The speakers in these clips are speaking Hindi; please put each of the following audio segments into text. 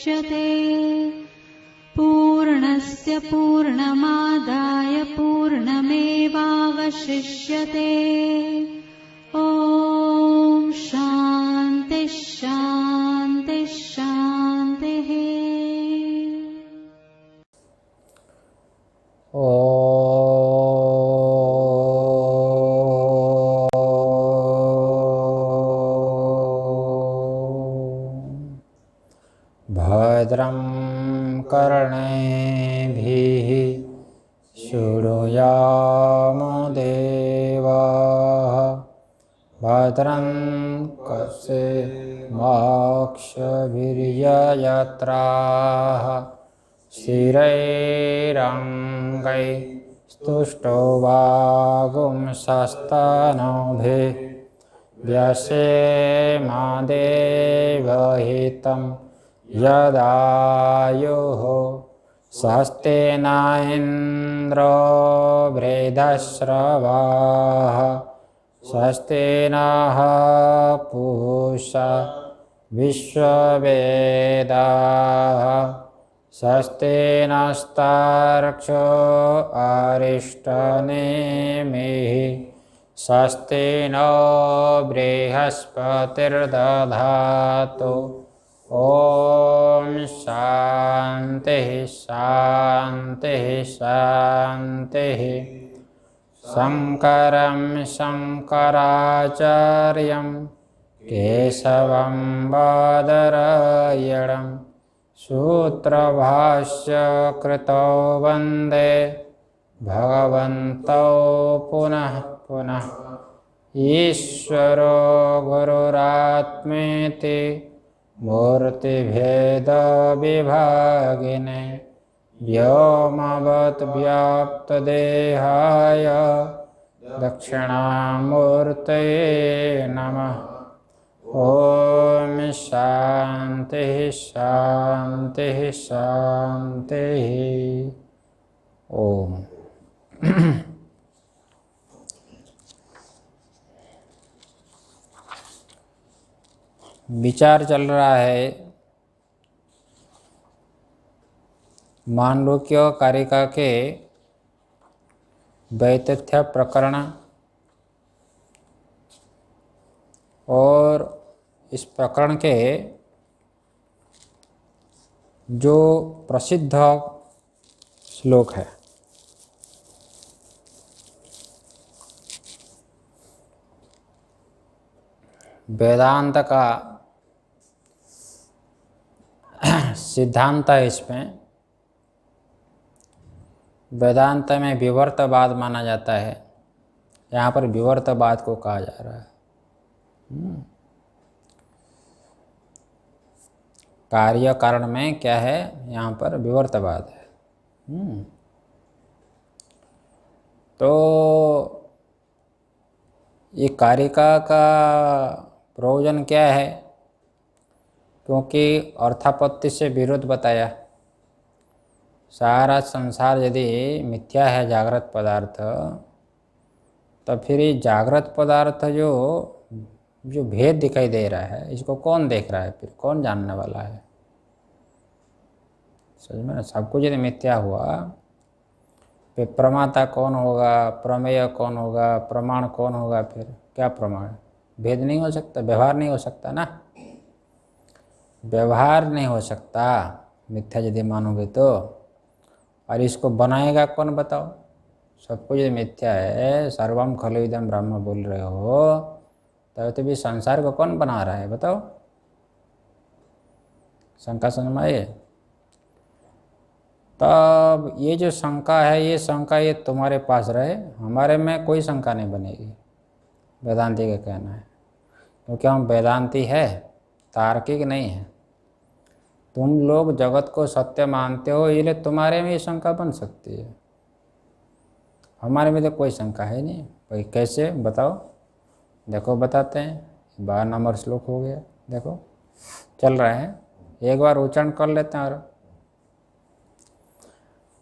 मुच्यते। पूर्णस्य पूर्णमादाय पूर्णमेवावशिष्यते। ॐ शान्ति शान्ति शान्तिः। भद्रं कर्णेभिः शृणुयामदेवाः। भद्रं कर्णेभिर्यजत्राः। स्थिरैरङ्गैस्तुष्टुवागुंसस्तनूभिः व्यसेमदेवहितं यदायुः। स्वस्ति न इन्द्रो वृद्धश्रवाः। स्वस्ति नः पूषा विश्ववेदाः। स्वस्ति नस्तार्क्ष्यो अरिष्टनेमिः। स्वस्ति नो बृहस्पतिर्दधातु। ॐ शान्तिः शान्तिः शान्तिः। शङ्करं शङ्कराचार्यं केशवं बादरायणं सूत्रभाष्यकृतो वन्दे भगवन्तौ पुनः पुनः। ईश्वरो गुरुरात्मेति मूर्तिभेदविभागिने व्योमवद्व्याप्तदेहाय दक्षिणामूर्तये नमः। ॐ शान्तिः शान्तिः शान्तिः। ओम। विचार चल रहा है मांडूक्य कारिका के वैतथ्य प्रकरण और इस प्रकरण के जो प्रसिद्ध श्लोक है वेदांत का सिद्धांत है। इसमें वेदांत में विवर्तवाद माना जाता है। यहाँ पर विवर्तवाद को कहा जा रहा है। कार्य कारण में क्या है, यहाँ पर विवर्तवाद है। तो ये कारिका का प्रयोजन क्या है? क्योंकि अर्थापत्ति से विरोध बताया। सारा संसार यदि मिथ्या है जागृत पदार्थ, तो फिर ये जागृत पदार्थ जो भेद दिखाई दे रहा है, इसको कौन देख रहा है? फिर कौन जानने वाला है? समझ में ना? सब कुछ यदि मिथ्या हुआ, फिर प्रमाता कौन होगा, प्रमेय कौन होगा, प्रमाण कौन होगा? फिर क्या प्रमाण? भेद नहीं हो सकता, व्यवहार नहीं हो सकता ना। व्यवहार नहीं हो सकता मिथ्या यदि मानोगे तो। और इसको बनाएगा कौन बताओ? सब कुछ यदि मिथ्या है, सर्वम खलु इदं ब्रह्म बोल रहे हो, तो भी संसार को कौन बना रहा है बताओ? शंका समझ में आए? तब ये जो शंका है, ये शंका ये तुम्हारे पास रहे, हमारे में कोई शंका नहीं बनेगी। वेदांती का कहना है, क्योंकि हम वेदांती है, तार्किक नहीं है। तुम लोग जगत को सत्य मानते हो, इसलिए तुम्हारे में ये शंका बन सकती है, हमारे में तो कोई शंका है नहीं। भाई कैसे बताओ? देखो बताते हैं। 12 नंबर श्लोक हो गया, देखो चल रहा है, एक बार उच्चारण कर लेते हैं। और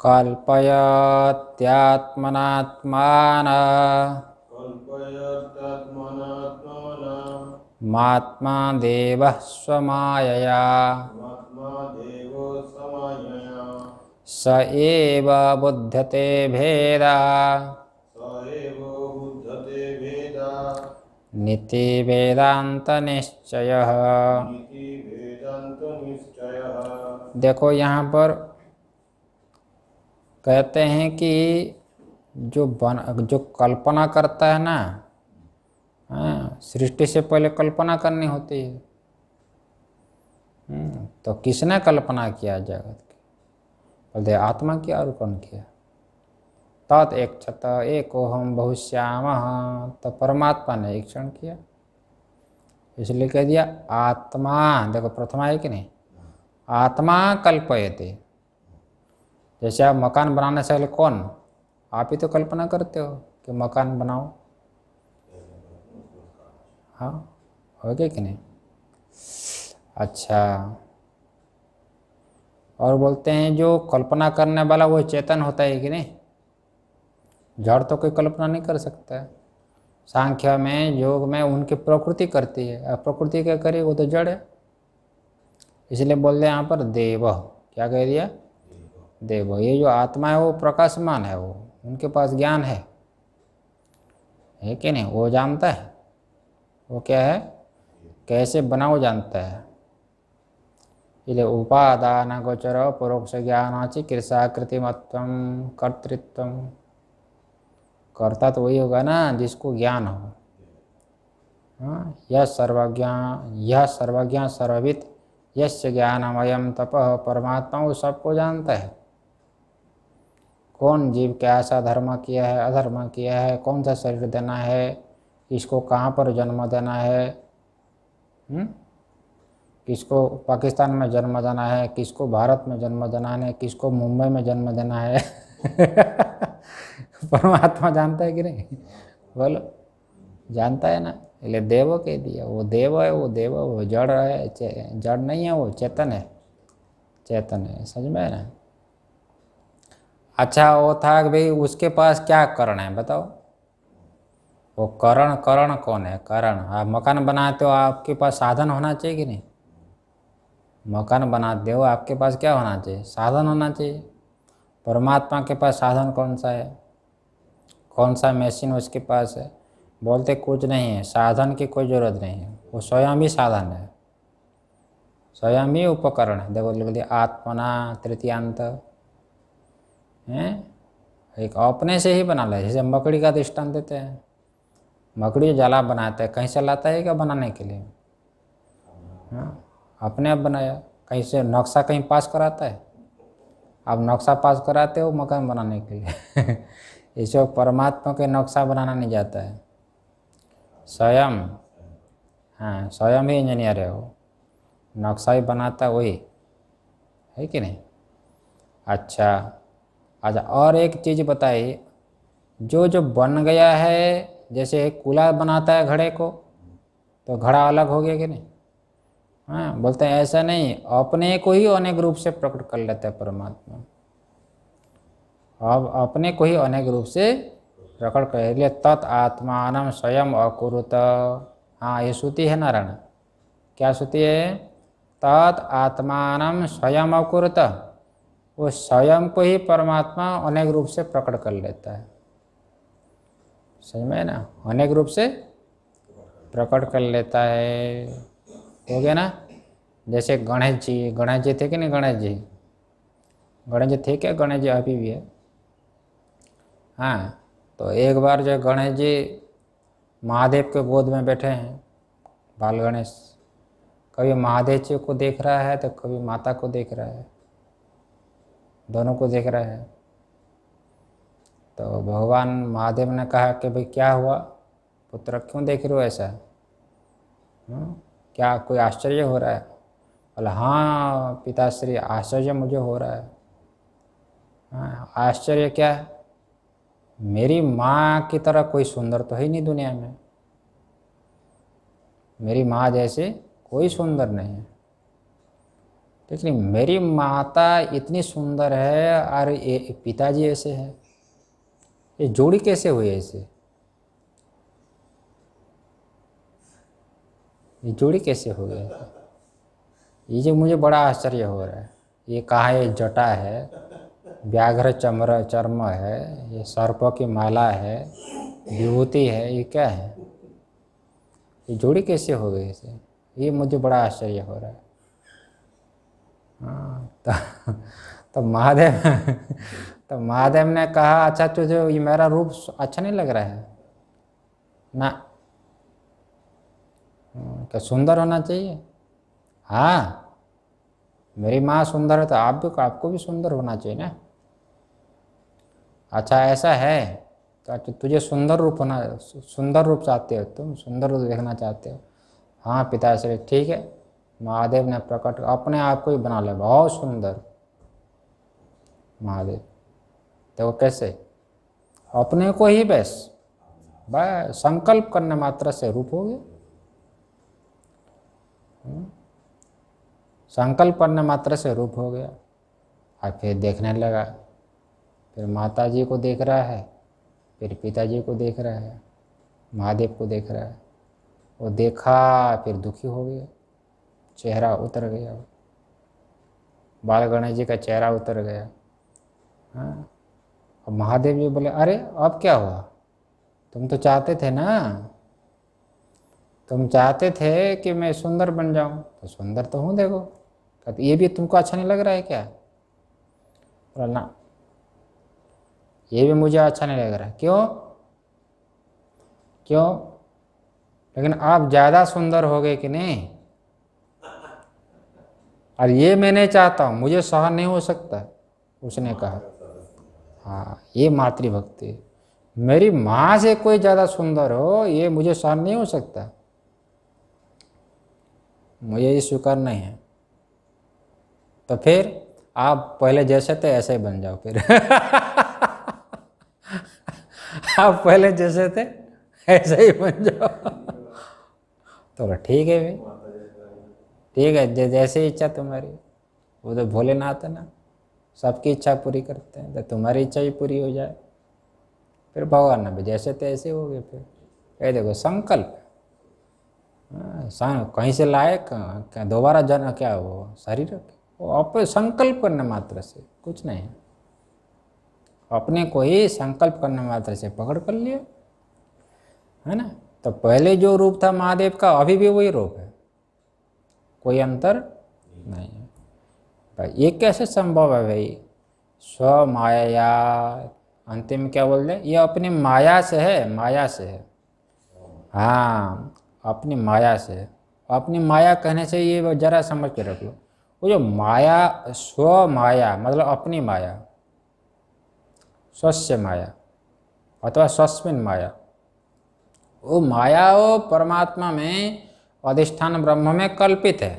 कल्पयत्यात्मनात्मानः महात्मा देवः स्वमायया आत्मादेवो समयया स एव बुध्यते भेदा स एव बुद्धते भेदा नीति वेदांत निश्चयः। इति वेदांत निश्चयः। देखो यहाँ पर कहते हैं कि जो कल्पना करता है ना, सृष्टि से पहले कल्पना करनी होती है। तो किसने कल्पना किया जगत की? बोलते आत्मा किया, और कौन किया? तत् एक छत एकोहम बहुश्याम, तो परमात्मा ने एक क्षण किया, इसलिए कह दिया आत्मा। देखो प्रथमा है कि नहीं, आत्मा कल्पयते। जैसे आप मकान बनाने से पहले कौन, आप ही तो कल्पना करते हो कि मकान बनाओ, हाँ हो गया कि नहीं? अच्छा, और बोलते हैं जो कल्पना करने वाला वो चेतन होता है कि नहीं? जड़ तो कोई कल्पना नहीं कर सकता है। सांख्य में, योग में उनकी प्रकृति करती है, अब प्रकृति क्या करे, वो तो जड़ है। इसलिए बोल रहे यहाँ पर देव, क्या कह दिया? देव। ये जो आत्मा है वो प्रकाशमान है, वो उनके पास ज्ञान है कि नहीं? वो जानता है वो क्या है, कैसे बनाओ जानता है। इसलिए उपादान गोचर परोक्ष ज्ञानाचि कृषाकृतिमत्वम कर्तृत्वम। कर्ता तो वही होगा ना जिसको ज्ञान हो। हाँ, यह सर्वज्ञ सर्वविद यस्य ज्ञानमयम तपः, परमात्मा वो सबको जानता है। कौन जीव कैसा धर्म किया है, अधर्म किया है, कौन सा शरीर देना है, इसको कहाँ पर जन्म देना है, किसको पाकिस्तान में जन्म देना है, किसको भारत में जन्म देना है, किसको मुंबई में जन्म देना है। परमात्मा जानता है कि नहीं? बोलो, जानता है ना। इसलिए देव कह दिया, वो देव है, वो देव, वो जड़ है, जड़ नहीं है, वो चेतन है, चेतन है। समझ में है ना? अच्छा, वो था कि भाई उसके पास क्या करण है बताओ? वो करण कौन है? करण, आप मकान बनाते हो, आपके पास साधन होना चाहिए कि नहीं? मकान बनाते हो, आपके पास क्या होना चाहिए? साधन होना चाहिए। परमात्मा के पास साधन कौन सा है? कौन सा मशीन उसके पास है? बोलते कुछ नहीं है, साधन की कोई ज़रूरत नहीं है, वो स्वयं ही साधन है, स्वयं ही उपकरण है। देखो लिख दिया आत्मना तृतीयांत है, एक अपने से ही बना ले। जैसे मकड़ी का दृष्टांत देते हैं, मकड़ी जाला बनाता है, कहीं से लाता है क्या बनाने के लिए? हाँ, अपने आप बनाया। कहीं से नक्शा कहीं पास कराता है? आप नक्शा पास कराते हो मकान बनाने के लिए। इसे परमात्मा के नक्शा बनाना नहीं जाता है, स्वयं, हाँ स्वयं ही इंजीनियर है वो, नक्शा ही बनाता वही है कि नहीं? अच्छा, और एक चीज़ बताइए, जो जो बन गया है, जैसे एक कूल्हा बनाता है घड़े को, तो घड़ा अलग हो गया कि नहीं? हाँ, बोलते हैं ऐसा नहीं, अपने को ही अनेक रूप से प्रकट कर लेता है परमात्मा। अब अपने को ही अनेक रूप से प्रकट कर लिए तत् आत्मान स्वयं अकुरुत। हाँ, ये श्रुति है नारायण, क्या श्रुति है? तत् आत्मान स्वयं अकुरुत, वो स्वयं को ही परमात्मा अनेक रूप से प्रकट कर लेता है। समझ में ना? अनेक रूप से प्रकट कर लेता है, हो गया ना? जैसे गणेश जी थे कि नहीं? गणेश जी थे क्या? गणेश जी अभी भी है। हाँ, तो एक बार जो गणेश जी महादेव के गोद में बैठे हैं, बाल गणेश, कभी महादेव जी को देख रहा है तो कभी माता को देख रहा है, दोनों को देख रहा है। तो भगवान महादेव ने कहा कि भाई क्या हुआ पुत्र, क्यों देख रहे हो ऐसा? क्या कोई आश्चर्य हो रहा है? बोला हाँ पिताश्री, आश्चर्य मुझे हो रहा है। हाँ, आश्चर्य क्या है? मेरी माँ की तरह कोई सुंदर तो है नहीं दुनिया में, मेरी माँ जैसे कोई सुंदर नहीं है। लेकिन मेरी माता इतनी सुंदर है और ये पिताजी ऐसे है, ये जोड़ी कैसे हुई ऐसे? ये जोड़ी कैसे हो गई? ये जो मुझे बड़ा आश्चर्य हो रहा है, ये कहाँ ये जटा है, व्याघ्र चर्म है, ये सर्पों की माला है, विभूति है, ये क्या है, ये जोड़ी कैसे हो गई इसे, ये मुझे बड़ा आश्चर्य हो रहा है। हाँ, तो महादेव तो महादेव ने कहा अच्छा तुझे ये मेरा रूप अच्छा नहीं लग रहा है ना, क्या सुंदर होना चाहिए? हाँ, मेरी माँ सुंदर है तो आपको भी सुंदर होना चाहिए ना। अच्छा ऐसा है तो तुझे सुंदर रूप चाहते हो, तुम सुंदर रूप देखना चाहते हो? हाँ पिताश्री, ठीक है। महादेव ने प्रकट अपने आप को ही बना लिया बहुत सुंदर। महादेव देखो कैसे अपने को ही बस संकल्प करने मात्र से रूप हो गया। संकल्प करने मात्र से रूप हो गया। और फिर देखने लगा, फिर माता जी को देख रहा है, फिर पिताजी को देख रहा है, महादेव को देख रहा है। वो देखा फिर दुखी हो गया, चेहरा उतर गया, बाल गणेश जी का चेहरा उतर गया। हाँ, अब महादेव जी बोले अरे अब क्या हुआ, तुम तो चाहते थे ना, तुम चाहते थे कि मैं सुंदर बन जाऊं, तो सुंदर तो हूँ देखो। कहते ये भी तुमको अच्छा नहीं लग रहा है क्या? बोला ना, ये भी मुझे अच्छा नहीं लग रहा है। क्यों? लेकिन आप ज़्यादा सुंदर हो गए कि नहीं, और ये मैं नहीं चाहता हूँ, मुझे सहन नहीं हो सकता। उसने कहा हाँ ये मातृभक्ति, मेरी माँ से कोई ज़्यादा सुंदर हो ये मुझे सहन नहीं हो सकता, मुझे ये स्वीकार नहीं है। तो फिर आप पहले जैसे थे ऐसे ही बन जाओ फिर आप पहले जैसे थे ऐसे ही बन जाओ। तो ठीक है भाई, ठीक है, जैसे इच्छा तुम्हारी। वो तो भोलेनाथ है ना, सबकी इच्छा पूरी करते हैं, तो तुम्हारी इच्छा ही पूरी हो जाए। फिर भगवान ने जैसे थे ऐसे हो गए। फिर ये देखो संकल्प, कहीं से लाए क्या दोबारा जन्म, क्या वो शरीर, वो आप संकल्प करने मात्र से, कुछ नहीं, अपने को ही संकल्प करने मात्र से पकड़ कर लिया, है ना। तो पहले जो रूप था महादेव का अभी भी वही रूप है, कोई अंतर नहीं है भाई। ये कैसे संभव है भाई? स्व माया, अंतिम क्या बोल रहे, ये अपनी माया से है, माया से है। हाँ अपनी माया से है। अपनी माया कहने से ये जरा समझ के रख लो, वो जो माया, स्व माया मतलब अपनी माया, स्वस्य माया अथवा स्वस्मिन माया, वो माया वो परमात्मा में अधिष्ठान ब्रह्म में कल्पित है।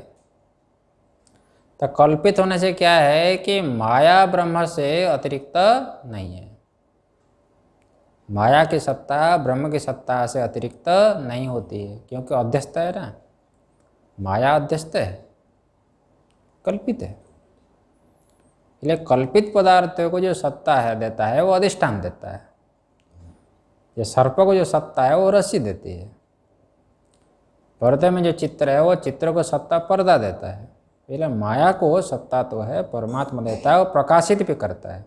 तो कल्पित होने से क्या है कि माया ब्रह्म से अतिरिक्त नहीं है, माया की सत्ता ब्रह्म की सत्ता से अतिरिक्त नहीं होती है, क्योंकि अध्यस्त है ना, माया अध्यस्त है, कल्पित है। इसलिए कल्पित पदार्थों को जो सत्ता है देता है वो अधिष्ठान देता है। ये सर्प को जो सत्ता है वो रस्सी देती है। पर्दे में जो चित्र है वो चित्र को सत्ता पर्दा देता है। इसलिए माया को सत्ता तो है परमात्मा देता है, वो प्रकाशित भी करता है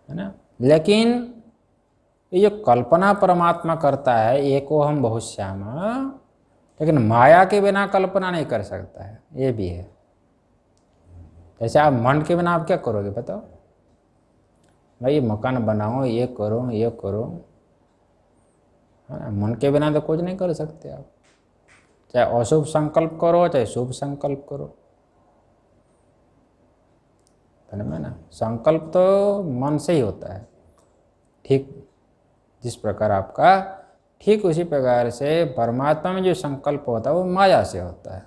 ना। लेकिन ये जो कल्पना परमात्मा करता है एको हम बहुश्याम, लेकिन माया के बिना कल्पना नहीं कर सकता है, ये भी है। जैसे आप मन के बिना आप क्या करोगे बताओ भाई, ये मकान बनाओ, ये करो, ये करो, है ना। मन के बिना तो कुछ नहीं कर सकते आप, चाहे अशुभ संकल्प करो चाहे शुभ संकल्प करो, है ना। संकल्प तो मन से ही होता है, ठीक जिस प्रकार आपका, ठीक उसी प्रकार से परमात्मा में जो संकल्प होता है वो माया से होता है।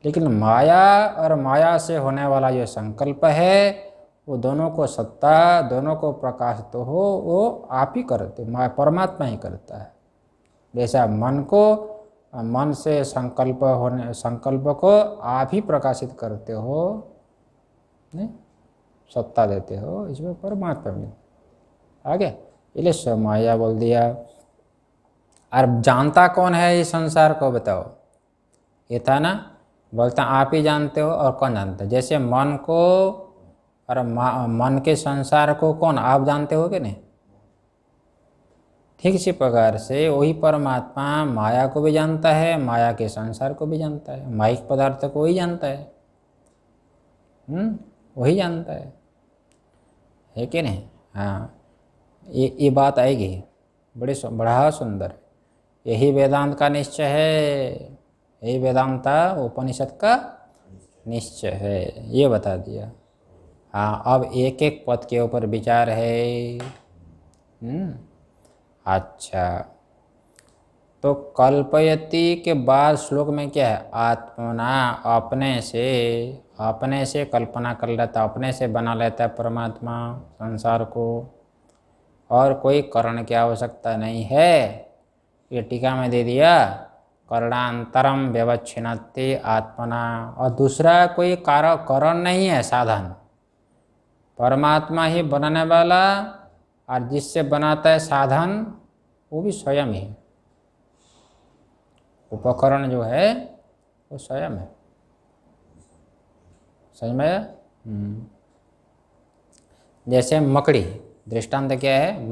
लेकिन माया और माया से होने वाला जो संकल्प है वो दोनों को सत्ता, दोनों को प्रकाश तो हो वो आप ही करते, परमात्मा ही करता है। जैसा मन को, मन से संकल्प को आप ही प्रकाशित करते हो, नहीं सत्ता देते हो, इसमें परमात्मा में आगे। इसलिए स्वमाया बोल दिया। और जानता कौन है इस संसार को बताओ? ये था ना, बोलते हैं आप ही जानते हो और कौन जानता है। जैसे मन को और मन के संसार को कौन, आप जानते हो कि नहीं। ठीक इसी प्रकार से वही परमात्मा माया को भी जानता है, माया के संसार को भी जानता है, माइक पदार्थ को वही जानता है। वही जानता है कि नहीं। हाँ, ये बात आएगी, बड़ा सुंदर। यही वेदांत का निश्चय है, यही वेदांता उपनिषद का निश्चय है, ये बता दिया। हाँ, अब एक एक पद के ऊपर विचार है। अच्छा, तो कल्पयति के बाद श्लोक में क्या है, आत्मना, अपने से कल्पना कर लेता, अपने से बना लेता है परमात्मा संसार को, और कोई करण की आवश्यकता नहीं है। ये टीका में दे दिया, करणांतरम व्यवच्छिन्नति आत्मना, और दूसरा कोई करण नहीं है, साधन। परमात्मा ही बनाने वाला, और जिससे बनाता है साधन वो भी स्वयं ही। उपकरण जो है वो स्वयं है। समझ में आया। जैसे मकड़ी, दृष्टांत क्या है,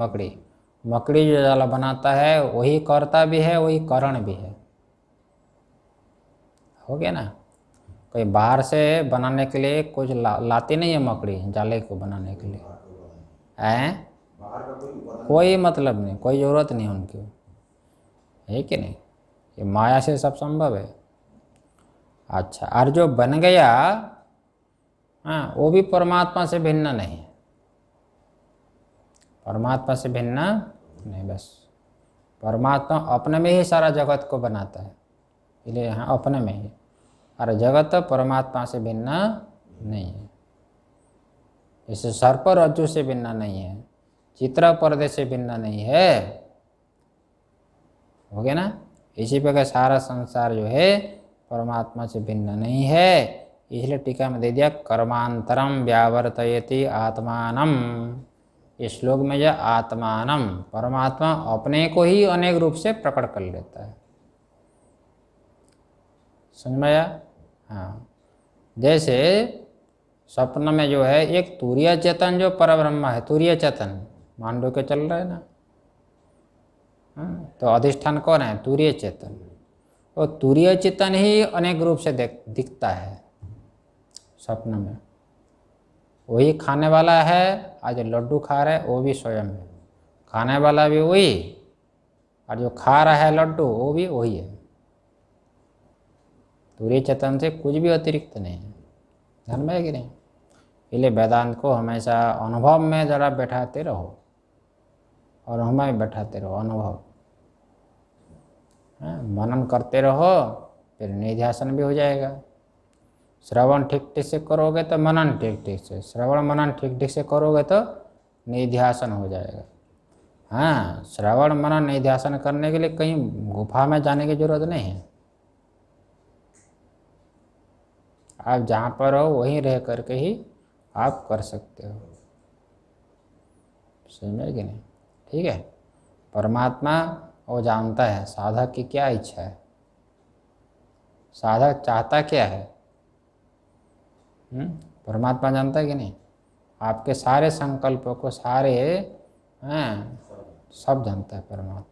मकड़ी जो जाला बनाता है वही कर्ता भी है, वही करण भी है। हो गया ना। कोई बाहर से बनाने के लिए कुछ लाती नहीं है मकड़ी जाले को बनाने के लिए, हैं। कोई मतलब नहीं, कोई ज़रूरत नहीं उनकी, है कि नहीं। ये माया से सब संभव है। अच्छा, और जो बन गया, हाँ, वो भी परमात्मा से भिन्न नहीं है, परमात्मा से भिन्न नहीं। बस परमात्मा अपने में ही सारा जगत को बनाता है, इसलिए यहाँ अपने में ही, और जगत परमात्मा से भिन्न नहीं है। जैसे सर्प रज्जु से भिन्न नहीं है, चित्र पर्दे से भिन्न नहीं है। हो गया ना। इसी प्रकार सारा संसार जो है परमात्मा से भिन्न नहीं है, इसलिए टीका में दे दिया, कर्मांतरम व्यावर्तयति आत्मानम। इस श्लोक में जो आत्मानम, परमात्मा अपने को ही अनेक रूप से प्रकट कर लेता है। समझ में आया। हाँ, जैसे स्वप्न में जो है एक तुरीय चेतन जो परब्रह्म है, तुरीय चेतन मांडव के चल रहा है ना। तो अधिष्ठान कौन है, तुरीय चेतन। और तुरीय चेतन ही अनेक रूप से दिखता है स्वप्न में। वही खाने वाला है, आज लड्डू खा रहा है वो भी स्वयं है, खाने वाला भी वही, और जो खा रहा है लड्डू वो भी वही है। तुरीय चेतन से कुछ भी अतिरिक्त नहीं है। ध्यान में है कि नहीं। इसलिए वेदांत को हमेशा अनुभव में जरा बैठाते रहो, और हमें बैठाते रहो अनुभव। मनन करते रहो, फिर निध्यासन भी हो जाएगा। श्रवण ठीक ठीक से करोगे तो मनन ठीक ठीक से, श्रवण मनन ठीक ठीक से करोगे तो निध्यासन हो जाएगा। हाँ, श्रवण मनन निध्यासन करने के लिए कहीं गुफा में जाने की जरूरत नहीं है। आप जहाँ पर हो वहीं रह करके ही आप कर सकते हो। समझ में कि नहीं। ठीक है। परमात्मा वो जानता है साधक की क्या इच्छा है, साधक चाहता क्या है। परमात्मा जानता है कि नहीं। आपके सारे संकल्पों को, सारे सब जानता है परमात्मा।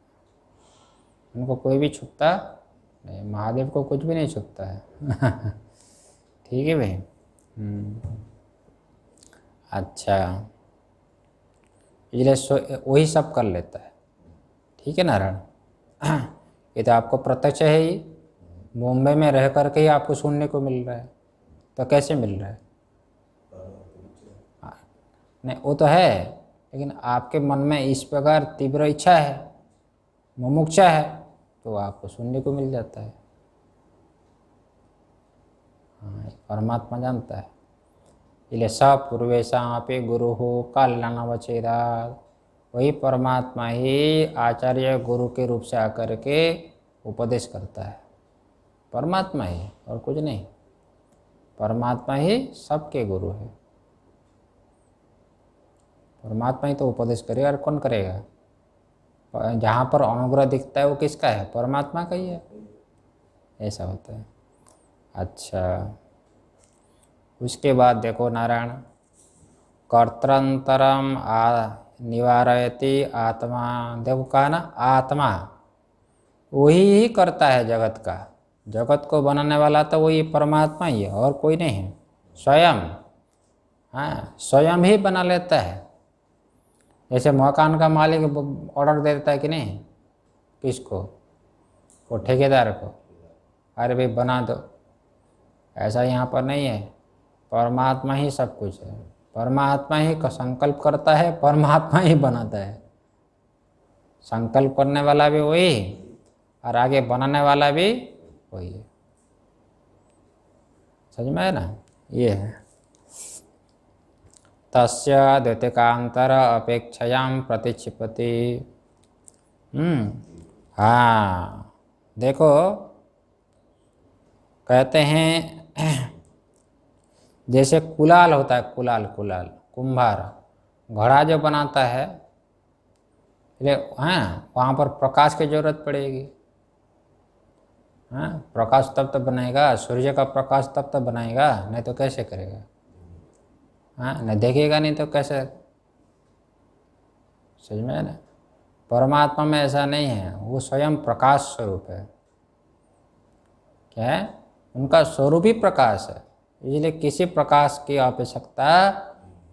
उनको कोई भी छुपता नहीं, महादेव को कुछ भी नहीं छुपता है। ठीक है भाई। अच्छा, इसलिए वही सब कर लेता है। ठीक है नारायण। ये तो आपको प्रत्यक्ष है ही, मुंबई में रह करके ही आपको सुनने को मिल रहा है, तो कैसे मिल रहा है। नहीं वो तो है, लेकिन आपके मन में इस प्रकार तीव्र इच्छा है, मुमुक्षा है, तो आपको सुनने को मिल जाता है। हाँ, परमात्मा जानता है। इसलिए स पूर्वेशापि गुरु हो कल्याणवचेदा, वही परमात्मा ही आचार्य गुरु के रूप से आकर के उपदेश करता है। परमात्मा ही, और कुछ नहीं। परमात्मा ही सबके गुरु है। परमात्मा ही तो उपदेश करेगा, और कौन करेगा। जहाँ पर अनुग्रह दिखता है वो किसका है, परमात्मा का ही है। ऐसा होता है। अच्छा, उसके बाद देखो नारायण, कर्तृंतरम निवारयति आत्मा। देखो कहा ना, आत्मा वही ही करता है जगत का, जगत को बनाने वाला तो वही परमात्मा ही है और कोई नहीं है, स्वयं। हाँ, स्वयं ही बना लेता है। जैसे मकान का मालिक ऑर्डर दे देता है कि नहीं, किसको, वो ठेकेदार को, अरे भाई बना दो। ऐसा यहाँ पर नहीं है, परमात्मा ही सब कुछ है, परमात्मा ही का संकल्प करता है, परमात्मा ही बनाता है। संकल्प करने वाला भी वही और आगे बनाने वाला भी वही है। समझ में है ना, ये है। तस्य द्वैतिकांतर अपेक्षायाम प्रतिक्षिपति। हाँ, देखो कहते हैं जैसे कुलाल होता है, कुलाल कुलाल कुंभार, घड़ा जो बनाता है, हाँ वहाँ पर प्रकाश की जरूरत पड़ेगी। हाँ, प्रकाश तब तक बनाएगा, सूर्य का प्रकाश तब तक बनाएगा, नहीं तो कैसे करेगा। हाँ, नहीं देखेगा नहीं तो कैसे। समझ में है ना, परमात्मा में ऐसा नहीं है, वो स्वयं प्रकाश स्वरूप है। क्या है, उनका स्वरूप ही प्रकाश है, इसलिए किसी प्रकाश की आवश्यकता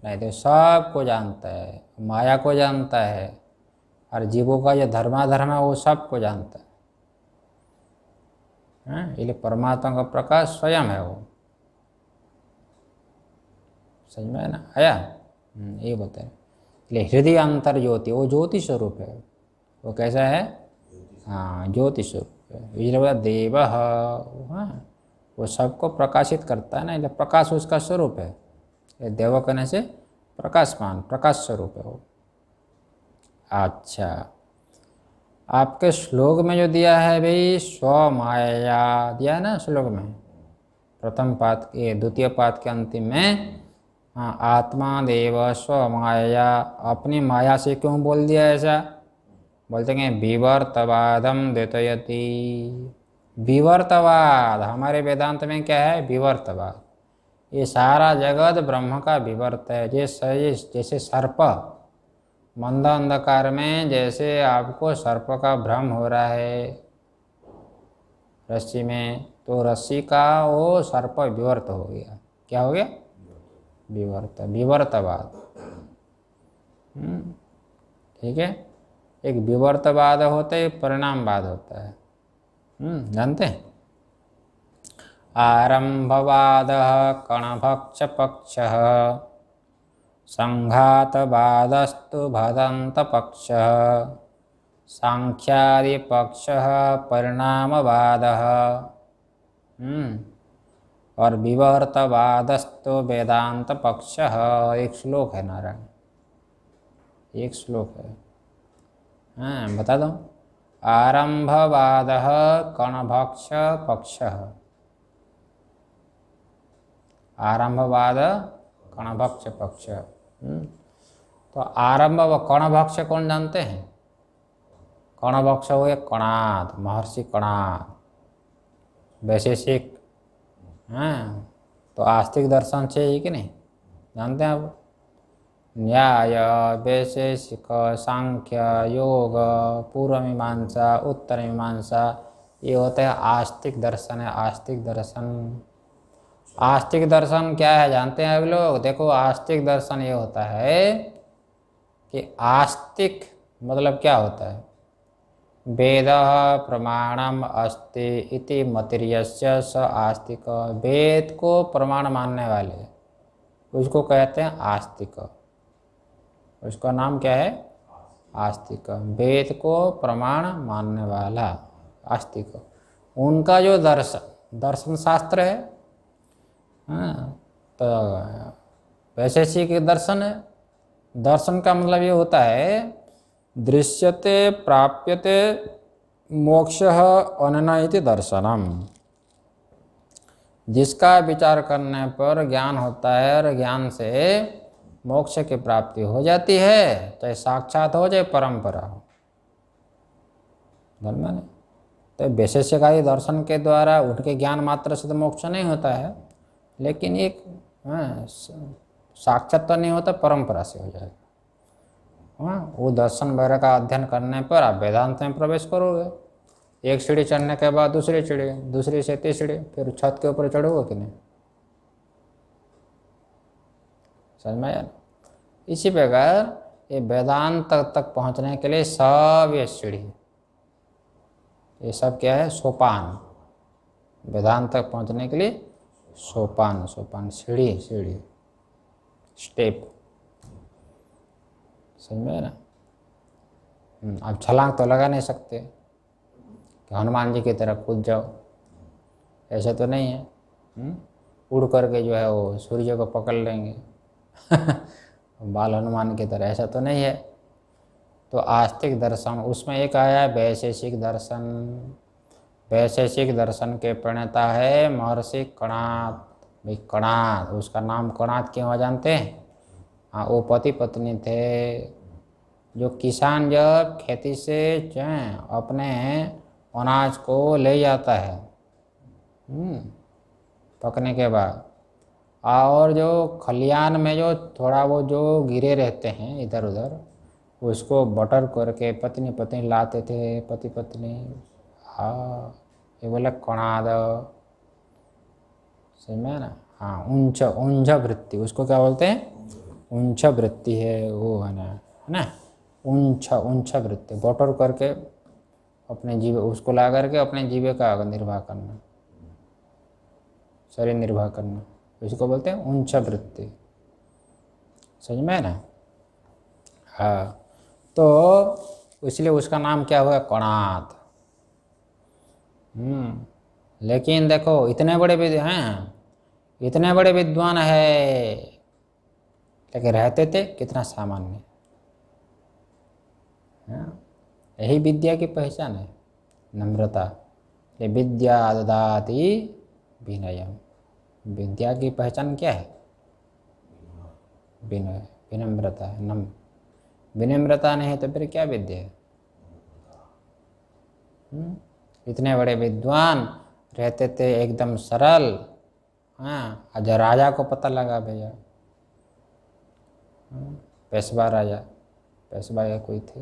नहीं। तो सब को जानता है, माया को जानता है, और जीवों का जो धर्माधर्म है वो सब को जानता है। इसलिए परमात्मा का प्रकाश स्वयं है वो। समझ में है ना, आया। ये बताए, इसलिए हृदय अंतर ज्योति, वो ज्योति स्वरूप है। वो कैसा है, हाँ ज्योति स्वरूप है। इसलिए बोला देव, हाँ वो सबको प्रकाशित करता है ना, इसलिए प्रकाश उसका स्वरूप है। ये देव कहने से प्रकाशमान, प्रकाश स्वरूप है वो। अच्छा, आपके श्लोक में जो दिया है भाई, स्व माया दिया है ना श्लोक में, प्रथम पाद के द्वितीय पाद के अंतिम में, हाँ आत्मा देव स्व माया, अपनी माया से क्यों बोल दिया ऐसा, बोलते हैं विवर्तवादम द्योतयति। विवर्तवाद हमारे वेदांत में क्या है, विवर्तवाद। ये सारा जगत ब्रह्म का विवर्त है। जैसे सर्प मंद अंधकार में, जैसे आपको सर्प का भ्रम हो रहा है रस्सी में, तो रस्सी का वो सर्प विवर्त हो गया। क्या हो गया, विवर्त, विवर्तवाद। ठीक है, एक विवर्तवाद होता है, परिणामवाद होता है। जानते हैं, आरंभवाद कणभक्ष पक्ष, संघातवादस्तु भदंत पक्ष, सांख्यादि पक्ष परिणामवाद, और विवर्तवादस्तु वेदांत पक्ष। एक श्लोक है नारायण, एक श्लोक है। हाँ बता दो, आरंभवाद कणभक्ष पक्ष, आरंभवाद कणभक्ष पक्ष। तो आरंभ व कणभक्ष कौन जानते हैं, कणभक्ष हुए कणाद, महर्षि कणाद, वैशेषिक। हाँ, तो आस्तिक दर्शन से ही कि नहीं, जानते हैं आप, न्याय वैशेषिक सांख्य योग पूर्व मीमांसा उत्तर मीमांसा, ये होता है आस्तिक दर्शन है। आस्तिक दर्शन, आस्तिक दर्शन क्या है जानते हैं आप लोग, देखो आस्तिक दर्शन ये होता है कि आस्तिक मतलब क्या होता है, वेद प्रमाणम अस्ति इति मतिर्यस्य स आस्तिक। वेद को प्रमाण मानने वाले उसको कहते हैं आस्तिक, उसका नाम क्या है, आस्तिक। वेद को प्रमाण मानने वाला आस्तिक, उनका जो दर्शन शास्त्र है, तो वैशेषिक दर्शन है। दर्शन का मतलब ये होता है, दृश्यते प्राप्यते मोक्षः अनन्य इति दर्शनम। जिसका विचार करने पर ज्ञान होता है और ज्ञान से मोक्ष की प्राप्ति हो जाती है, चाहे साक्षात हो चाहे परंपरा हो। तो वैशेषिकवादी दर्शन के द्वारा उनके ज्ञान मात्र से तो मोक्ष नहीं होता है, लेकिन एक साक्षात तो नहीं होता, परंपरा से हो जाएगा। वो दर्शन वगैरह का अध्ययन करने पर आप वेदांत में प्रवेश करोगे। एक सीढ़ी चढ़ने के बाद दूसरी सीढ़ी, दूसरी से तीसरी, फिर छत के ऊपर चढ़ोगे कि नहीं? समझ में आया ना? इसी प्रकार ये वेदांत तक पहुंचने के लिए सब ये सीढ़ी, ये सब क्या है? सोपान। वेदांत तक पहुंचने के लिए सोपान, सोपान, सीढ़ी, सीढ़ी, स्टेप। समझ में ना? अब छलांग तो लगा नहीं सकते कि हनुमान जी की तरह कूद जाओ, ऐसा तो नहीं है। उड़ करके जो है वो सूर्य को पकड़ लेंगे बाल हनुमान की तरह, ऐसा तो नहीं है। तो आस्तिक दर्शन, उसमें एक आया है वैशेषिक दर्शन। वैशेषिक दर्शन के प्रणेता है महर्षि कणाद। भाई कणाद, उसका नाम कणाद क्यों हुआ जानते हैं? हाँ, वो पति पत्नी थे। जो किसान जब खेती से अपने अनाज को ले जाता है पकने के बाद, और जो खलियान में जो थोड़ा वो जो गिरे रहते हैं इधर उधर, उसको बटर करके पत्नी पत्नी लाते थे, पति पत्नी। हाँ, ये बोले कणाद। समझ में ना? हाँ, ऊंच ऊंझ वृत्ति, उसको क्या बोलते हैं? ऊंच वृत्ति है वो, है ना? ऊंच ऊंच वृत्ति, बटर करके अपने जीव, उसको ला करके अपने जीविका का निर्वाह करना, शरीर निर्वाह करना, इसको बोलते हैं ऊंच वृत्ति। समझ में ना? हाँ, तो इसलिए उसका नाम क्या हुआ? कणाद। लेकिन देखो इतने बड़े हैं, इतने बड़े विद्वान है, लेकिन रहते थे कितना सामान्य। यही विद्या की पहचान है, नम्रता। ये विद्या ददाति विनयम। विद्या की पहचान क्या है? विनय, विनम्रता है। विनम्रता नहीं है तो फिर क्या विद्या है? इतने बड़े विद्वान रहते थे, एकदम सरल। हाँ, आज राजा को पता लगा भैया, पेशवा राजा, पेशवा या कोई थे,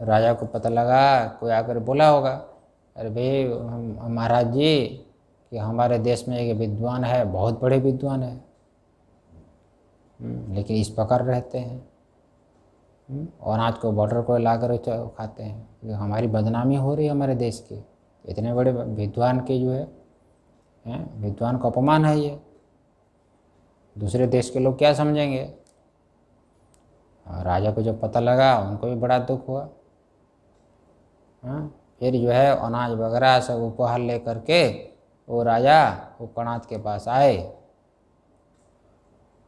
राजा को पता लगा, कोई आकर बोला होगा, अरे भाई महाराज जी कि हमारे देश में एक विद्वान है, बहुत बड़े विद्वान है, लेकिन इस प्रकार रहते हैं, अनाज को बॉर्डर को ला कर खाते हैं। हमारी बदनामी हो रही है हमारे देश की। इतने बड़े विद्वान के जो है विद्वान का अपमान है ये। दूसरे देश के लोग क्या समझेंगे? राजा को जब पता लगा, उनको भी बड़ा दुख हुआ। फिर जो है अनाज वगैरह सब उपहार ले करके वो राजा वो कणाद के पास आए,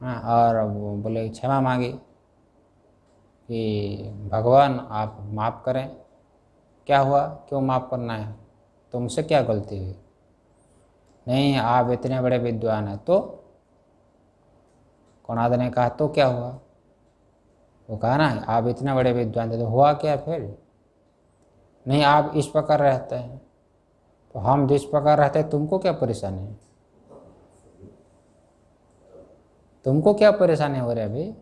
और वो बोले, क्षमा मांगी कि भगवान आप माफ़ करें। क्या हुआ? क्यों माफ़ करना है? तुमसे क्या गलती हुई? नहीं, आप इतने बड़े विद्वान हैं। तो कणाद ने कहा, तो क्या हुआ? वो कहा ना, आप इतने बड़े विद्वान थे, तो हुआ क्या फिर? नहीं, आप इस प्रकार रहते हैं, तो हम जिस प्रकार रहते हैं, तुमको क्या परेशानी है? तुमको क्या परेशानी हो रही है अभी?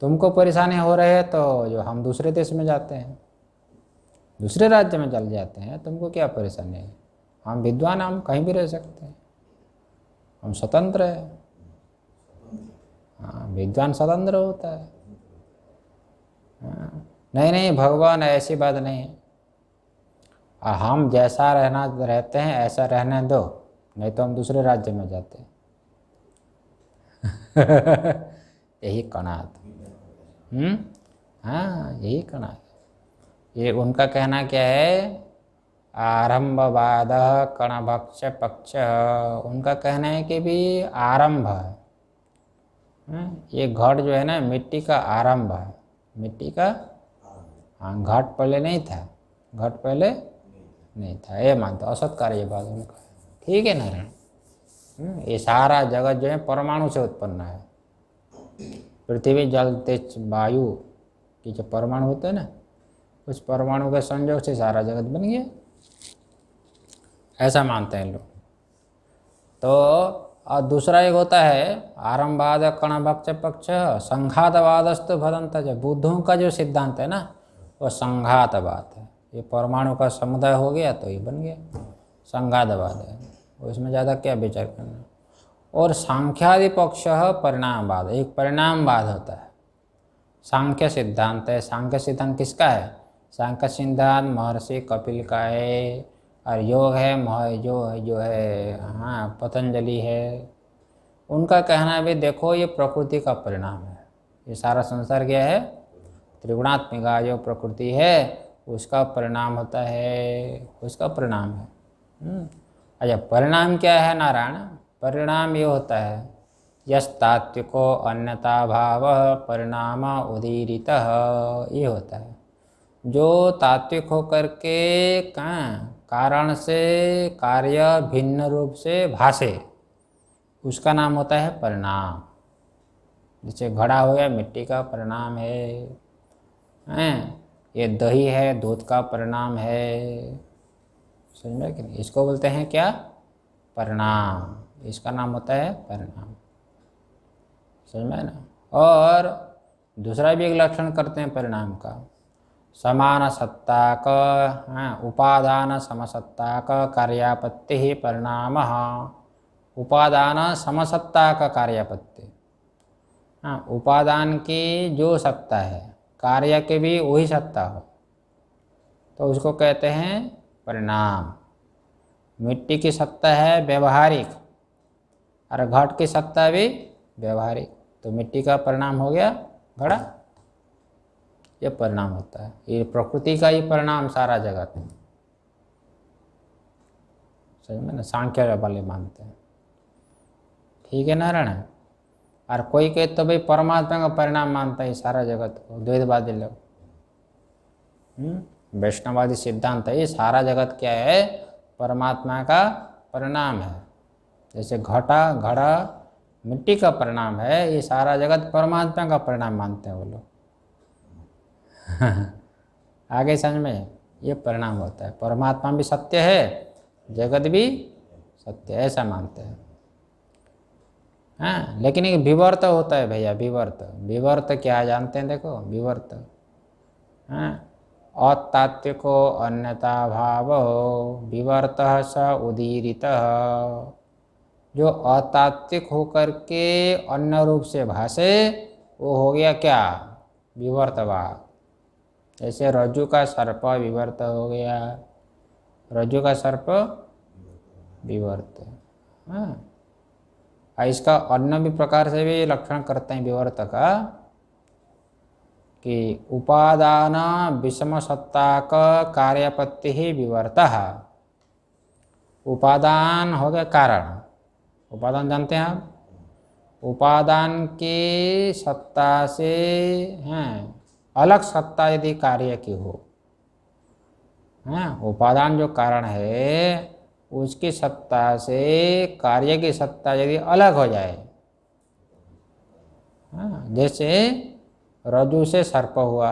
तुमको परेशानी हो रही है तो जो हम दूसरे देश में जाते हैं, दूसरे राज्य में चल जाते हैं, तुमको क्या परेशानी है? हम विद्वान, हम कहीं भी रह सकते हैं, हम स्वतंत्र हैं। हाँ, विद्वान स्वतंत्र होता है। नहीं नहीं भगवान, ऐसी बात नहीं है। हम जैसा रहते हैं ऐसा रहने दो, नहीं तो हम दूसरे राज्य में जाते हैं यही कणाद। हाँ, यही कणाद। ये उनका कहना क्या है? आरंभवाद कणभक्ष पक्ष। उनका कहना है कि भी आरंभ है, ये घट जो है ना, मिट्टी का आरंभ है, मिट्टी का। हाँ, घट पहले नहीं था, घट पहले नहीं था, ये मानता असत्कार, ये बात उनका। ठीक है नारायण। ये सारा जगत जो है परमाणु से उत्पन्न है। पृथ्वी जल तेज वायु की जो परमाणु होते हैं ना, उस परमाणु के संयोग से सारा जगत बन गया। ऐसा मानते हैं लोग। तो और दूसरा एक होता है आरंभवाद कणभक्ष पक्ष संघातवादस्तु भदंतज। बुद्धों का जो सिद्धांत है ना वो संघातवाद है। ये परमाणु का समुदाय हो गया तो ये बन गया संघातवाद है, उसमें ज़्यादा क्या विचार करना। और सांख्यादि पक्ष परिणामवाद, एक परिणामवाद होता है। सांख्य सिद्धांत है। सांख्य सिद्धांत किसका है? सांख्य सिद्धांत महर्षि कपिल का है। और योग है जो है हाँ पतंजलि है। उनका कहना भी देखो ये प्रकृति का परिणाम है। ये सारा संसार क्या है? त्रिगुणात्मिका जो प्रकृति है उसका परिणाम होता है, उसका परिणाम है। अच्छा, परिणाम क्या है नारायण? परिणाम ये होता है यस तात्विको अन्यता भाव परिणाम उदीरितः, ये होता है जो तात्विक होकर के कारण से कार्य भिन्न रूप से भासे, उसका नाम होता है परिणाम। जैसे घड़ा हो गया मिट्टी का परिणाम है, ये दही है दूध का परिणाम है। समझ में कि नहीं? इसको बोलते हैं क्या? परिणाम। इसका नाम होता है परिणाम। समझ में ना? और दूसरा भी एक लक्षण करते हैं परिणाम का, समान सत्ता का उपादान समसत्ता का कार्यापत्ति ही परिणाम। उपादान समसत्ता का कार्यापत्ति, उपादान की जो सत्ता है कार्य के भी वही सत्ता हो तो उसको कहते हैं परिणाम। मिट्टी की सत्ता है व्यवहारिक और घट की सत्ता भी व्यवहारिक, तो मिट्टी का परिणाम हो गया घड़ा। ये परिणाम होता है, ये प्रकृति का ही परिणाम सारा जगत। सही में ना? सांख्य वाले मानते हैं। ठीक है नारायण। और कोई कहे तो भाई परमात्मा का परिणाम मानता है सारा जगत को, द्वैतवादी लोग। वैष्णववादी सिद्धांत है ये सारा जगत क्या है? परमात्मा का परिणाम है। जैसे घड़ा मिट्टी का परिणाम है, ये सारा जगत परमात्मा का परिणाम मानते हैं वो लोग। आगे समझ में? ये परिणाम होता है। परमात्मा भी सत्य है, जगत भी सत्य है, ऐसा मानते हैं। हाँ, लेकिन एक विवर्त होता है भैया। विवर्त क्या जानते हैं? देखो विवर्त, अतात्विको अन्यता भाव विवर्त स उदीरित। जो अतात्विक होकर के अन्य रूप से भाषे वो हो गया क्या? विवर्तवाद। जैसे रज्जु का सर्प विवर्त हो गया, रज्जु का सर्प विवर्त। इसका अन्य भी प्रकार से भी लक्षण करते हैं विवर्त का कि उपादान विषम सत्ता का कार्यपत्ति ही विवर्त। उपादान हो गया कारण। उपादान जानते हैं आप? उपादान की सत्ता से अलग सत्ता यदि कार्य की हो, उपादान जो कारण है उसकी सत्ता से कार्य की सत्ता यदि अलग हो जाए, जैसे रज्जु से सर्प हुआ।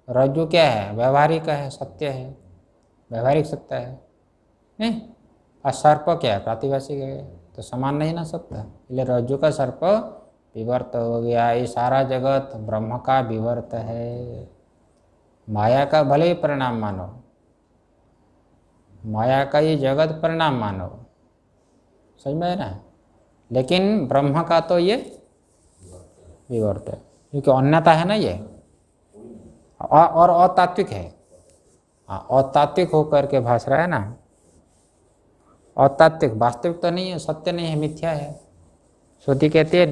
रज्जु क्या है? व्यवहारिक है, सत्य है, व्यवहारिक सत्ता है नहीं। और सर्प क्या है? प्रातिभाषिक है, तो समान नहीं ना सत्ता। इसलिए रज्जु का सर्प विवर्त हो गया। ये सारा जगत ब्रह्म का विवर्त है। माया का भले ही परिणाम मानो, माया का ये जगत परिणाम मानो, समझ में है ना? लेकिन ब्रह्म का तो ये विवर्त है, क्योंकि अन्यता है ना ये, और अतात्विक है। अतात्विक होकर के भाष रहा है ना। अतात्विक वास्तविक तो नहीं है, सत्य नहीं है, मिथ्या है। श्रुति कहती है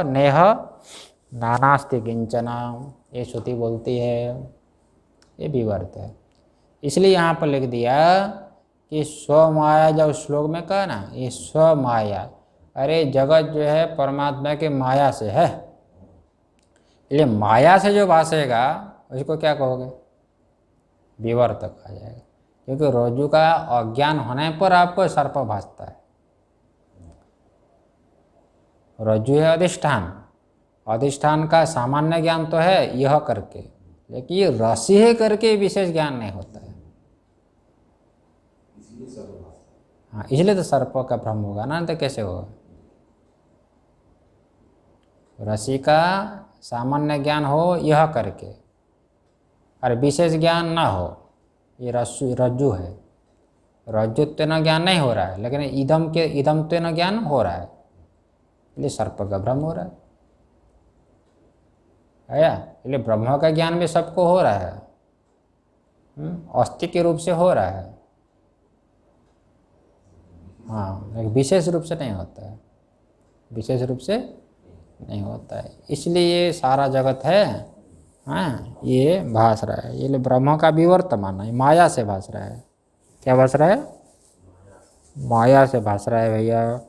नेह नानास्ति किंचना, ये श्रुति बोलती है, ये विवर्त है। इसलिए यहाँ पर लिख दिया कि स्वमाया, जब श्लोक में कहा ना ये स्वमाया, अरे जगत जो है परमात्मा के माया से है। इसलिए माया से जो भासेगा उसको क्या कहोगे? विवर्त कहा जाएगा, क्योंकि रज्जु का अज्ञान होने पर आपको सर्प भासता है। रज्जु है अधिष्ठान, अधिष्ठान का सामान्य ज्ञान तो है यह करके, लेकिन ये रसी है करके विशेष ज्ञान नहीं होता है। हाँ, इसलिए तो सर्प का भ्रम होगा ना, तो कैसे होगा? रस्सी का सामान्य ज्ञान हो यह करके, और विशेष ज्ञान ना हो, ये रज्जु है। रज्जुत्वेन ज्ञान नहीं हो रहा है, लेकिन इदमत्वेन ज्ञान हो रहा है, इसलिए सर्प का भ्रम हो रहा है या? इसलिए ब्रह्म का ज्ञान भी सबको हो रहा है, अस्थि के रूप से हो रहा है। हाँ, लेकिन विशेष रूप से नहीं होता है, विशेष रूप से नहीं होता है। इसलिए ये सारा जगत है, हाँ, ये भास रहा है, ये ब्रह्म का विवर्तमान है, माया से भास रहा है। क्या भास रहा है? माया से भास रहा है भैया।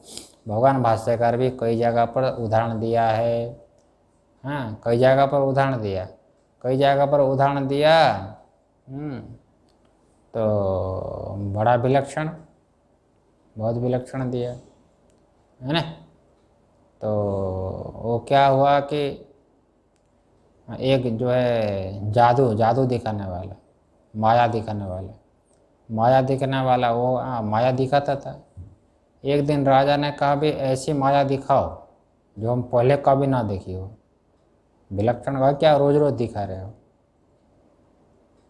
भगवान भाष्यकार भी कई जगह पर उदाहरण दिया है, हाँ, कई जगह पर उदाहरण दिया, कई जगह पर उदाहरण दिया। तो बड़ा विलक्षण, बहुत विलक्षण दिया है ना। तो वो क्या हुआ कि एक जो है जादू दिखाने वाला, माया दिखाने वाला वो माया दिखाता था। एक दिन राजा ने कहा भी ऐसी माया दिखाओ जो हम पहले कभी ना देखी हो। विलक्षण का क्या, रोज रोज दिखा रहे हो,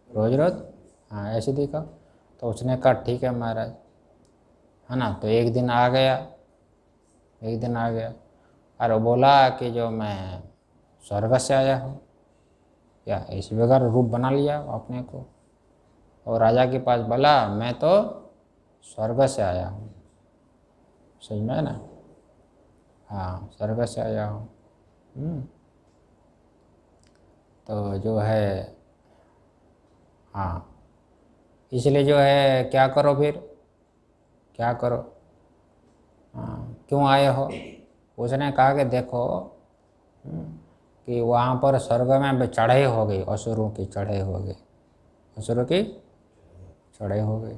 रोज रोज, हाँ ऐसे दिखाओ। तो उसने कहा ठीक है महाराज, है ना। तो एक दिन आ गया और बोला कि जो मैं स्वर्ग से आया हूँ, या इस बगैर रूप बना लिया अपने को, और राजा के पास बोला मैं तो स्वर्ग से आया हूँ, समझ में ना। हाँ, स्वर्ग से आया हूँ। तो जो है, हाँ, इसलिए जो है क्या करो फिर, क्या करो, हाँ, क्यों आए हो? उसने कहा कि देखो कि वहाँ पर स्वर्ग में चढ़ाई हो गई, असुरों की चढ़ाई हो गई, असुरों की चढ़ाई हो गई,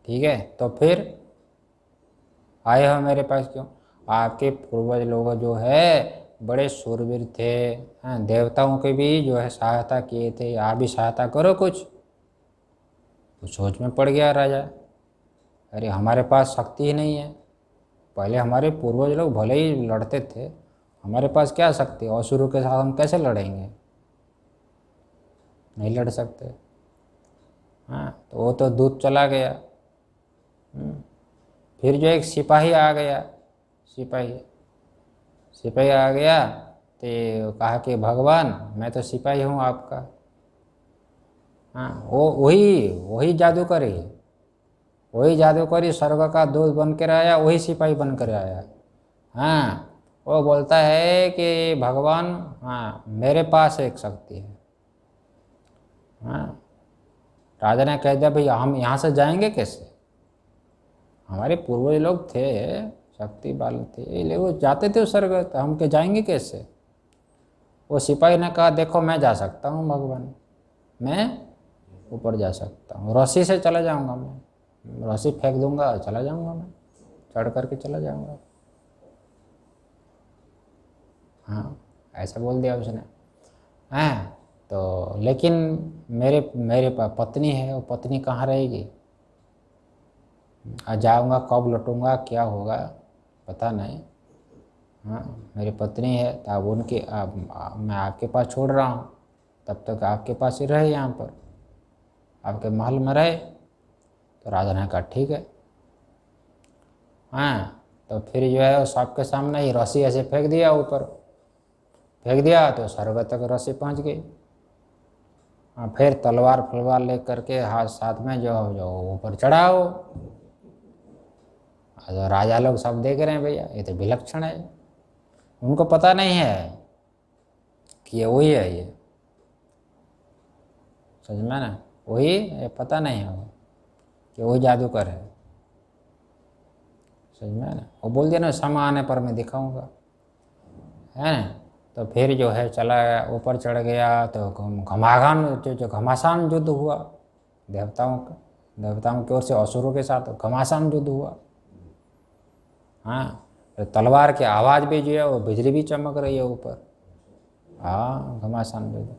ठीक है। तो फिर आए हो मेरे पास क्यों? आपके पूर्वज लोग जो है बड़े शूरवीर थे, हाँ, देवताओं के भी जो है सहायता किए थे, आप भी सहायता करो कुछ। तो सोच में पड़ गया राजा, अरे हमारे पास शक्ति ही नहीं है, पहले हमारे पूर्वज लोग भले ही लड़ते थे, हमारे पास क्या शक्ति, असुरों के साथ हम कैसे लड़ेंगे, नहीं लड़ सकते। हाँ, तो वो तो दूत चला गया। फिर जो एक सिपाही आ गया, सिपाही आ गया तो कहा कि भगवान मैं तो सिपाही हूँ आपका। हाँ, वो वही जादूकरी स्वर्ग का दूत बन कर आया, वही सिपाही बन कर आया। हाँ, वो बोलता है कि भगवान, हाँ मेरे पास एक शक्ति है। हाँ, राजा ने कह दिया भैया हम यहाँ से जाएंगे कैसे, हमारे पूर्वज लोग थे शक्ति वाले थे, इसलिए वो जाते थे उस स्वर्ग, तो हम के जाएंगे कैसे? वो सिपाही ने कहा देखो मैं जा सकता हूँ भगवान, मैं ऊपर जा सकता हूँ, रस्सी से चला जाऊँगा, मैं रस्सी फेंक दूंगा चला जाऊँगा, मैं चढ़ करके चला जाऊँगा। हाँ, ऐसा बोल दिया उसने। हाँ, तो लेकिन मेरे पत्नी है, वो पत्नी कहाँ रहेगी, जाऊँगा कब लौटूँगा क्या होगा पता नहीं। हाँ, मेरी पत्नी है, तो अब मैं आपके पास छोड़ रहा हूँ, तब तक आपके पास ही रहे, यहाँ पर आपके महल में रहे। तो राजा ने कहा ठीक है। हाँ, तो फिर जो है सबके सामने ही रस्सी ऐसे फेंक दिया, ऊपर फेंक दिया तो स्वर्ग तक रस्सी पहुँच गई। हाँ, फिर तलवार ले करके हाथ साथ में जो ऊपर चढ़ाओ। तो राजा लोग सब देख रहे हैं भैया, ये तो विलक्षण है, उनको पता नहीं है कि ये वही है, ये समझ में ना, वही पता नहीं है कि वही जादूगर है, समझ में ना। वो बोल दिया ना समय आने पर मैं दिखाऊंगा, है ना। तो फिर जो है चला ऊपर चढ़ गया, तो घमासान युद्ध हुआ देवताओं की ओर से असुरों के साथ घमासान युद्ध हुआ। हाँ, तो तलवार की आवाज़ भी जो है वो बिजली भी चमक रही है ऊपर। हाँ, घमासान युद्ध।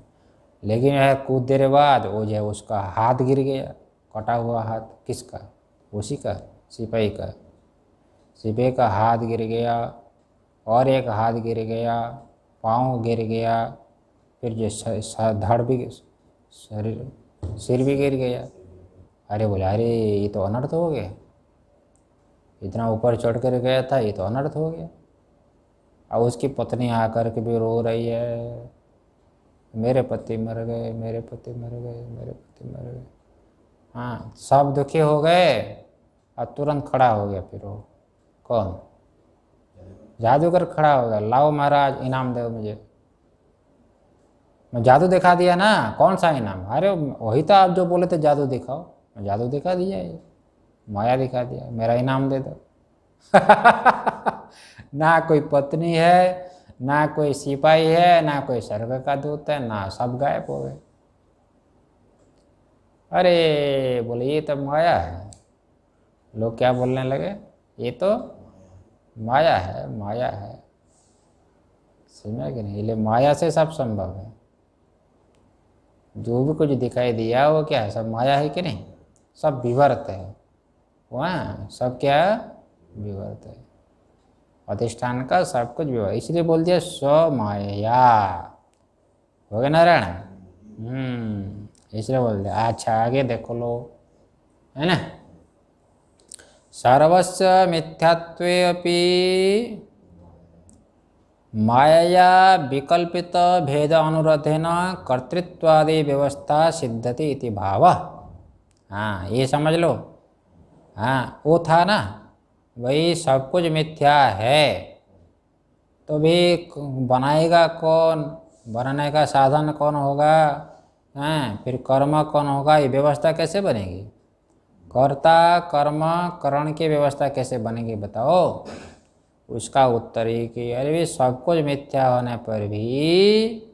लेकिन यह कुछ देर बाद वो जो है उसका हाथ गिर गया, कटा हुआ हाथ, किसका, उसी का सिपाही का। सिपाही का हाथ गिर गया और एक हाथ गिर गया, पाँव गिर गया, फिर जो धड़ भी, शरीर, सिर भी गिर गया। अरे बोले अरे ये तो अनर्थ हो गया, इतना ऊपर चढ़ कर गया था, ये तो अनर्थ हो गया। अब उसकी पत्नी आकर के भी रो रही है, मेरे पति मर गए, मेरे पति मर गए, मेरे पति मर गए। हाँ, सब दुखी हो गए और तुरंत खड़ा हो गया। फिर वो कौन? जादूगर खड़ा हो गया, लाओ महाराज इनाम दो मुझे, मैं जादू दिखा दिया ना। कौन सा इनाम? अरे वही तो आप जो बोले थे जादू दिखाओ, मैं जादू दिखा दिया, ये माया दिखा दिया, मेरा इनाम दे दो। ना कोई पत्नी है, ना कोई सिपाही है, ना कोई स्वर्ग का दूत है, ना, सब गायब हो गए। अरे बोले ये तो माया है। लोग क्या बोलने लगे? ये तो माया है, माया है। समझा कि नहीं? इसलिए माया से सब संभव है। जो भी कुछ दिखाई दिया वो क्या है? सब माया है कि नहीं? सब विवर्त है। वहाँ सब क्या? विवर्त है। अधिष्ठान का सब कुछ विवर्त, इसलिए बोल दिया स्वमाया। हो गया नारायण? इसलिए बोल दिया। अच्छा आगे देखो लो, है ना। सर्वस्य मिथ्यात्वे अपि मायया विकल्पित भेद अनुरोधेन कर्तृत्वादि व्यवस्था सिद्धति इति भाव। हाँ ये समझ लो। हाँ वो था ना, वही सब कुछ मिथ्या है तो भी बनाएगा कौन? बनाने का साधन कौन होगा? हैं, फिर कर्म कौन होगा? ये व्यवस्था कैसे बनेगी? कर्ता कर्म करण की व्यवस्था कैसे बनेगी बताओ? उसका उत्तर ही कि अरे भी सब कुछ मिथ्या होने पर भी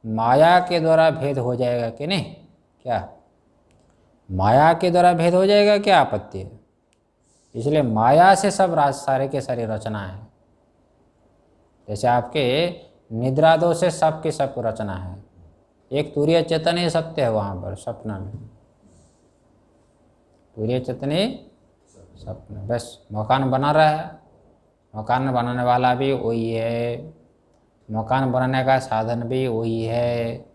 माया के द्वारा भेद हो जाएगा कि नहीं? क्या माया के द्वारा भेद हो जाएगा? क्या आपत्ति है? इसलिए माया से सब सारे के सारी रचना है। जैसे आपके निद्रा दोष से सबकी सब रचना है। एक तुरीय चेतन ही सत्य है वहाँ पर सपना में, तुरीय चेतन ही सपना। बस मकान बना रहा है, मकान बनाने वाला भी वही है, मकान बनाने का साधन भी वही है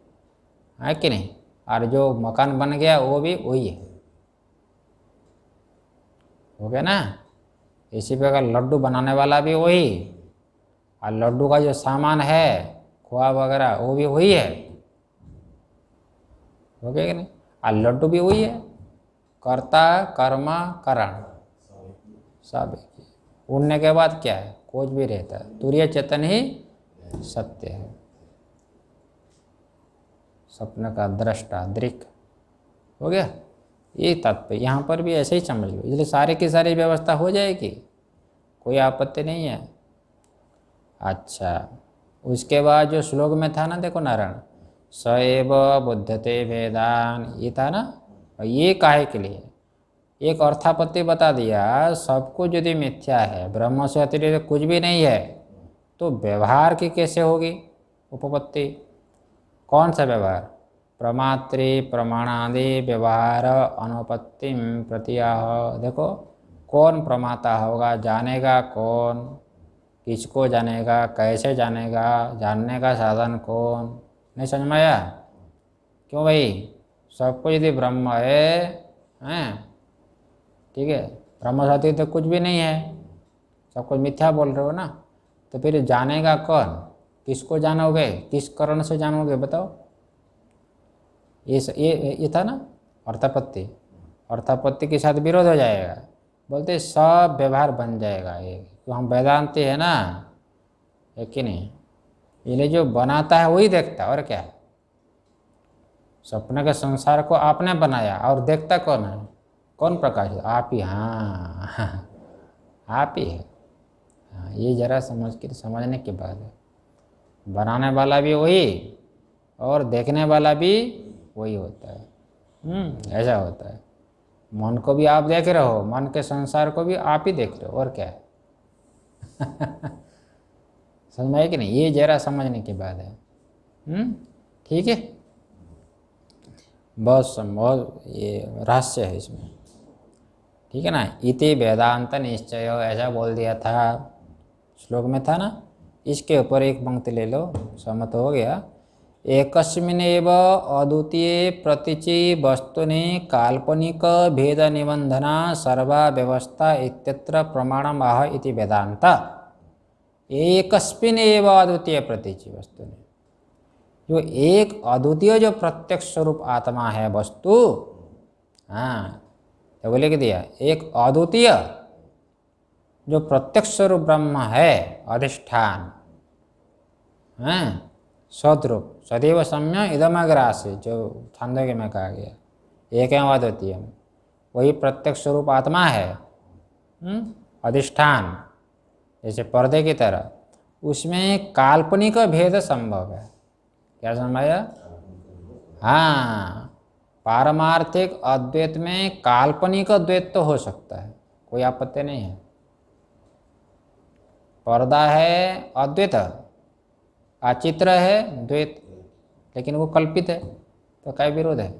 कि नहीं? और जो मकान बन गया वो भी वही है। हो गया ना? इसी प्रकार लड्डू बनाने वाला भी वही, और लड्डू का जो सामान है खोआ वगैरह वो भी वही है। हो गया कि नहीं? और लड्डू भी वही है, कर्ता कर्म करण सब। उड़ने के बाद क्या है? कुछ भी रहता है, तुरीय चेतन ही सत्य है। स्वप्न का दृष्टा दृक्। हो गया? ये तात्पर्य यहाँ पर भी ऐसे ही समझ लो। इसलिए सारे की सारी व्यवस्था हो जाएगी, कोई आपत्ति नहीं है। अच्छा उसके बाद जो श्लोक में था ना, देखो नारायण, स एव बुद्धते वेदान, ये था ना। और ये काहे के लिए? एक अर्थापत्ति बता दिया। सब कुछ यदि मिथ्या है, ब्रह्म से अतिरिक्त कुछ भी नहीं है, तो व्यवहार की कैसे होगी उपपत्ति? कौन सा व्यवहार? प्रमात्री प्रमाणादि व्यवहार अनुपत्ति प्रत्याह। देखो कौन प्रमाता होगा? जानेगा कौन? किसको जानेगा? कैसे जानेगा? जानने का साधन कौन? नहीं समझ में आया? क्यों भाई? सब कुछ यदि ब्रह्म है, ठीक है, ब्रह्म साथी तो कुछ भी नहीं है, सब कुछ मिथ्या बोल रहे हो ना, तो फिर जानेगा कौन? किसको जानोगे? किस कारण से जानोगे बताओ? ये था ना अर्थापत्ति। अर्थापत्ति के साथ विरोध हो जाएगा, बोलते सब व्यवहार बन जाएगा। ये तो हम वेदांती है ना, है कि नहीं? इसलिए जो बनाता है वही देखता, और क्या है? सपने के संसार को आपने बनाया और देखता कौन है? कौन प्रकाश है? आप ही। हाँ आप ही है। हाँ ये जरा समझने की बात है। बनाने वाला भी वही और देखने वाला भी वही होता है। ऐसा होता है। मन को भी आप देख रहे हो, मन के संसार को भी आप ही देख रहे हो, और क्या है? समझ में आया कि नहीं? ये जरा समझने की बात है। ठीक है, बहुत ये रहस्य है इसमें। ठीक है ना। इति वेदांत निश्चय ऐसा बोल दिया था, श्लोक में था ना। इसके ऊपर एक पंक्ति ले लो, सहमत हो गया। एकस्मिन्नेव अद्वितीये प्रतीचि वस्तुनि काल्पनिक भेद निबंधना सर्वा व्यवस्था इत्यत्र प्रमाणम आह इति वेदांत। एकस्मिन्नेव अद्वितीय प्रतीचि वस्तुनि, जो एक अद्वितीय जो प्रत्यक्ष स्वरूप आत्मा है वस्तु, हाँ तो बोले कि दिया एक अद्वितीय जो प्रत्यक्ष स्वरूप ब्रह्म है, अधिष्ठान, हैं सदरूप, सदैव सम्य इदमग्रासी, जो छांदोग्य में कहा गया, एक एवं अद्वितीय, वही प्रत्यक्ष स्वरूप आत्मा है, अधिष्ठान, जैसे पर्दे की तरह। उसमें काल्पनिक भेद संभव है। क्या समझाया? हाँ, पारमार्थिक अद्वैत में काल्पनिक द्वैत तो हो सकता है, कोई आपत्ति नहीं है। पर्दा है अद्वैत, अचित्र है द्वैत, लेकिन वो कल्पित है, तो क्या विरोध है?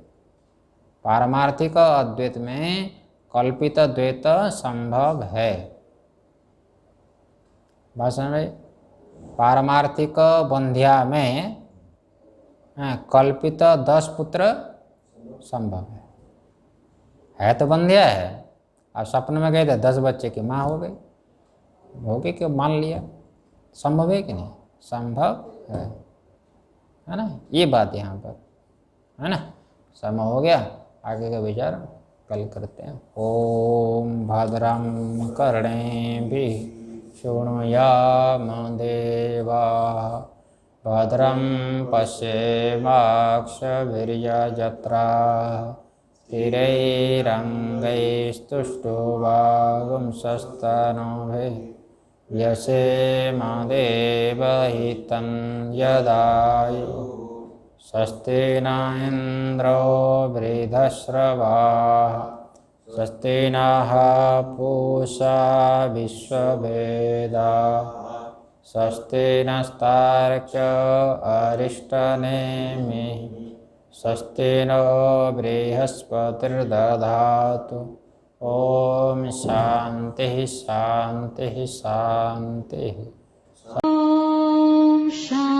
पारमार्थिक अद्वैत में कल्पित द्वैत संभव है। भाषण में पारमार्थिक बंध्या में कल्पित 10 पुत्र संभव है तो बंध्या है। अब सपने में गए थे 10 बच्चे की माँ हो गई क्यों मान लिया, संभव है कि नहीं? संभव है ना। ये बात यहाँ पर है ना। समय हो गया, आगे का विचार कल करते हैं। ओम भद्रं कर्णेभिः शृणुयाम देवाः, भद्रं पश्येमाक्षभिर्यजत्राः, स्थिरैरङ्गैस्तुष्टुवागुंसस्तनूभिः व्यसेमदेवहितं यदायुः। स्वस्ति न इन्द्रो वृद्धश्रवाः, स्वस्ति नः पूषा विश्ववेदाः, स्वस्ति नस्तार्क्ष्य अरिष्टनेमिः, स्वस्ति नो बृहस्पतिर्दधातु। ओम शांति शांति शांति। ॐ शान्ति